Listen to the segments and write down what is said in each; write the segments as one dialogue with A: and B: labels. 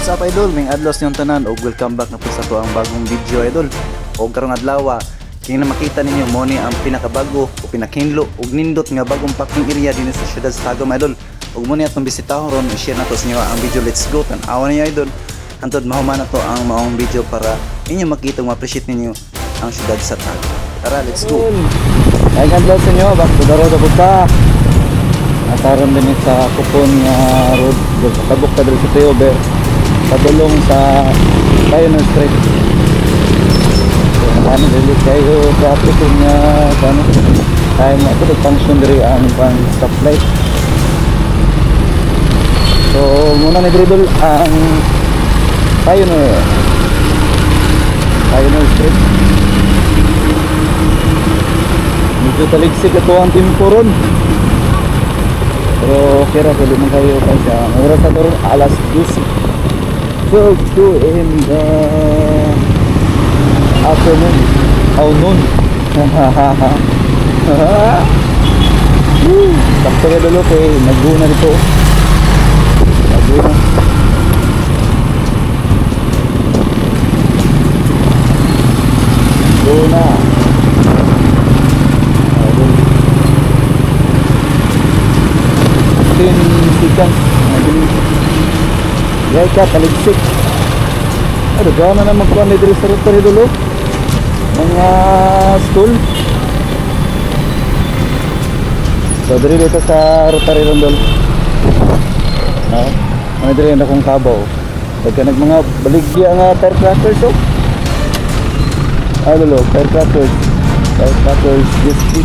A: What's up idol? May adlaw niyong tanan og welcome back na po sa to ang bagong video idol. Og karong adlaw kini na makita ninyo mo ni ang pinakabago o pinakinlo og nindot nga bagong parking area dinhi sa siyudad sa Tagum idol. Og mo ni atong bisitahon ron i-share nato sa inyo ang video. Let's go tan-awan niyo idol. Antod mahuman na to ang maong video para inyo makita ug ma-appreciate ninyo ang siyudad sa Tagum. Tara, let's go.
B: Ay adlaw sa inyo, back to the road ako pa. Ataron din sa Kupon road, tabok ka dito sa Tayover. Padulong sa Pioneer Street. So, ano dili kayo traffic nga ano tayo mo ito function diri ang pang stoplight. So muna ni Dridol ang Pioneer Street. Medyo taligsik ito ang timpuron. Pero okay ra pwede man kayo kasi ang oras na doon alas 12 in the afternoon. Oh noon. Sakto ka dalo kay naguna dito. Naguna. Guna. Seconds. Gaya ka, taligsik. Ano, gana na magkuhan na dito sa rotary dulo. Mga stool. So, dito sa rotary rondol. Ano dito yung akong kabaw. Pagka mga baligya nga tire crackers, oh. Ano, tire crackers. Tire crackers, disc.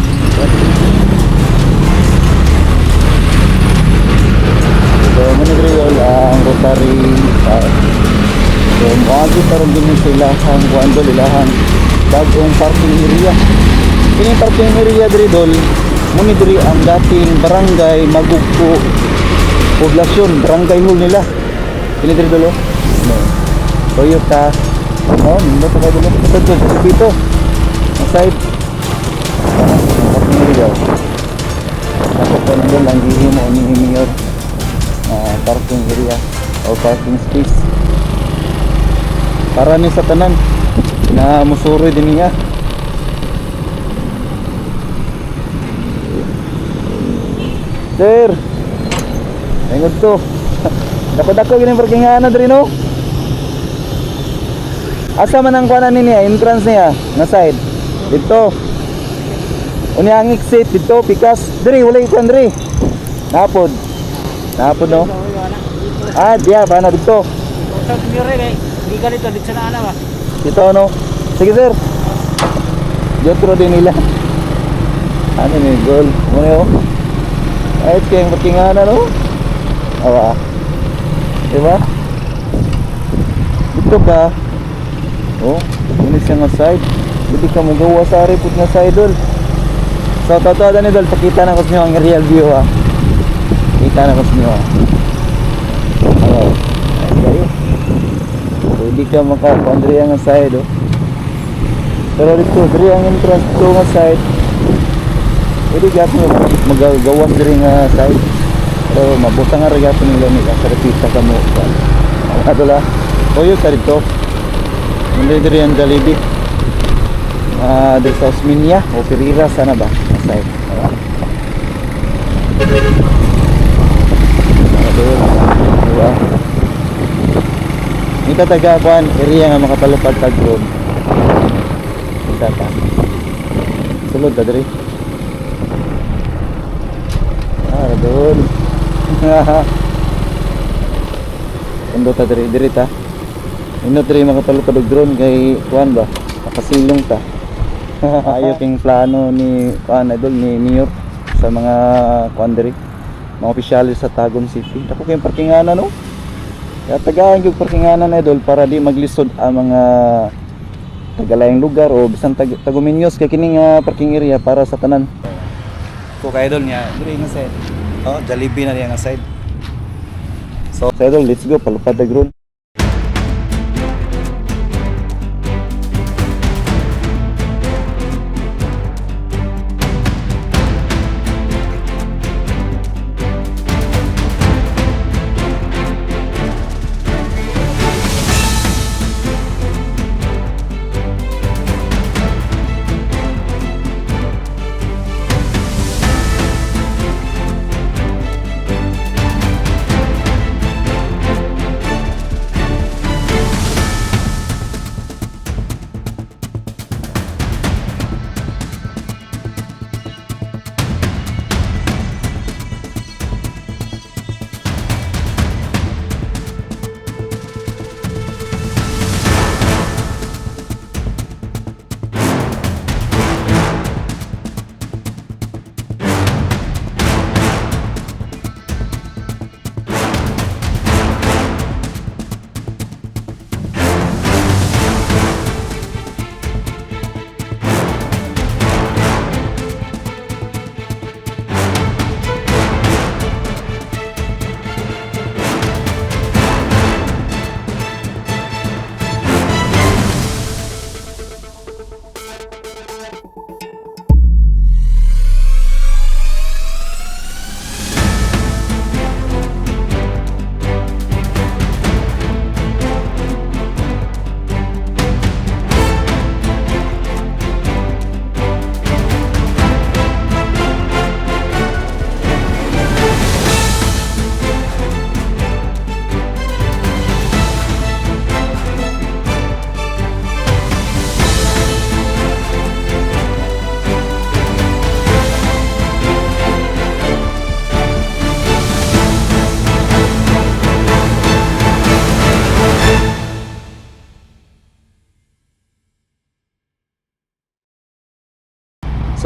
B: So, manigriol ang rotary so, makagit na rin din sila ang kuandol, ilahang bagong parking area. Kini parking area diri dol, muni diri ang dating barangay Magugpo poblasyon, barangay hall nila. Kini diri dolo. Toyota. Nindot ka dolo. Ito dito. Ang side. Parking area. Ako po nandun lang gihimo ni Mayor. Parking area o parking space para ni sa tanan na musuroy din niya. Sir, ayun to. Dako-dako gini parking ana diri no. Asa man ang kuanan niya, entrance niya na side. Dito. Uni ang exit dito pikas diri wala ikuan diri. Napod no? Diya ba na dito?
C: Hindi ka dito na ba?
B: Dito no? Sige sir. Dito din nila. Ano ni goal? Muna yun? Ayos kayong pakinganan no? Awa. Diba? Dito ba? Oh, ini siya nga side. Hindi ka magawa sa aripot nga side dol. So totoo ni dol, pakita na ko sa inyo ang real view ha. Kita na ko sa inyo. Oh, ayos. So, hindi ka maka-pandri ang side oh. Pero dito, diri ang entrance to nga side. Hindi gapon magagawas diri nga side. Pero mabutang nga gapon nila ni kasarapita ka mo. Ano la? Toyo ka dito. Hindi diri ang Jollibee. Diri sa Osminia o Ferreira sana ba? Side. Diba? Ito taga-kuan area nga makapalupad tag road. Isa pa. Sulod ta diri. Doon. Ando ta diri ta. Ino diri makapalupad og drone kay kuan ba? Nakasilong ta. Ayo ting plano ni kuan idol ni Mayor sa mga kuan diri. Mga opisyalis sa Tagum City. Ako kayong parkinganan no? Kaya tagaan yung parkinganan idol para di maglisod ang mga tagalayang lugar o bisan Taguminyos kay kining parking area para sa tanan.
A: Ko kay idol niya, diri nga side. Oh, Jollibee na diya nga side.
B: So idol, let's go palupad na drone.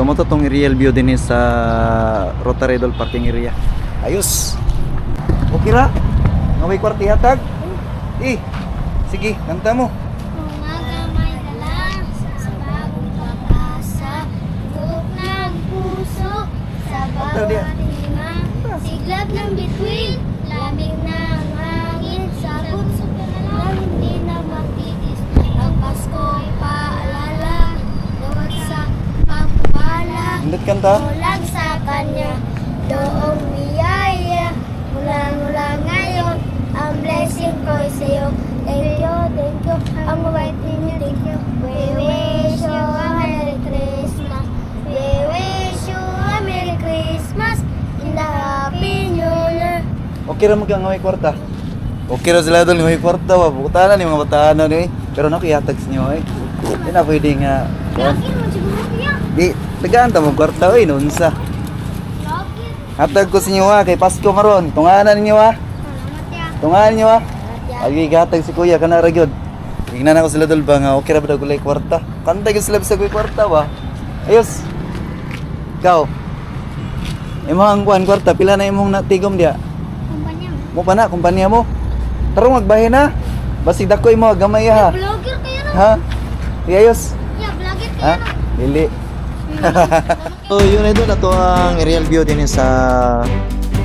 A: So mo to tong real view din sa Rotary Idol parking area. Ayos. Okay ra? Nga may kwarti hatag? Sige, kanta mo.
D: Umaga may dala sa bagong pag-asa, buhok ng puso sa bawat lima, siglab ng bituin, lamig ng hangin, sabot sa lang hindi na matitis. Ang Pasko'y paalala, bawat sa pagpala,
A: Hindot kanta.
D: mulag sa kanya, doong biyaya, mula ngayon, ang blessing ko'y sa'yo. Thank you, ang white ninyo, thank you. We wish you a Merry Christmas. We wish you a Merry Christmas in the Happy New Year.
A: Okay ra mga may kwarta. Okay ra sila Idol, may kwarta wa. Buktanan ni mga bataan ni. Pero nakihatag sa inyo eh. Di na pwede nga.
D: Lagi mo siguro kaya.
A: Di, tagaan ta mo kwarta oy, nunsa.
D: Lagi.
A: Hatag ko sa inyo kay Pasko maron. Tunganan ninyo
D: Salamat ya.
A: Tunganan ninyo
D: Salamat ya.
A: Agi gatag si kuya kana ra gyud. Tingnan ako sila Idol ba nga okay ra ba daw gulay kwarta. Kanta gyud sila sa kuy kwarta ba. Ayos. Ikaw. Imong kuan kwarta pila na imong natigom dia?
D: Kumpanya mo.
A: Mo pa na kumpanya mo. Tarong magbahin na. Basig dakoy mo gamay ha.
D: Vlogger kayo no?
A: Ha? Ayos.
D: Ya, vlogger kayo
A: Ha?
D: no?
A: Dili. So yun Idol, ato ang aerial view din sa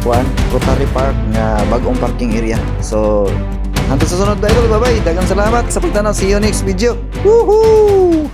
A: kuan Rotary Park nga bagong parking area. So hangtod sa sunod Idol, bye bye. Daghang salamat sa pagtanaw. See you next video. Woohoo!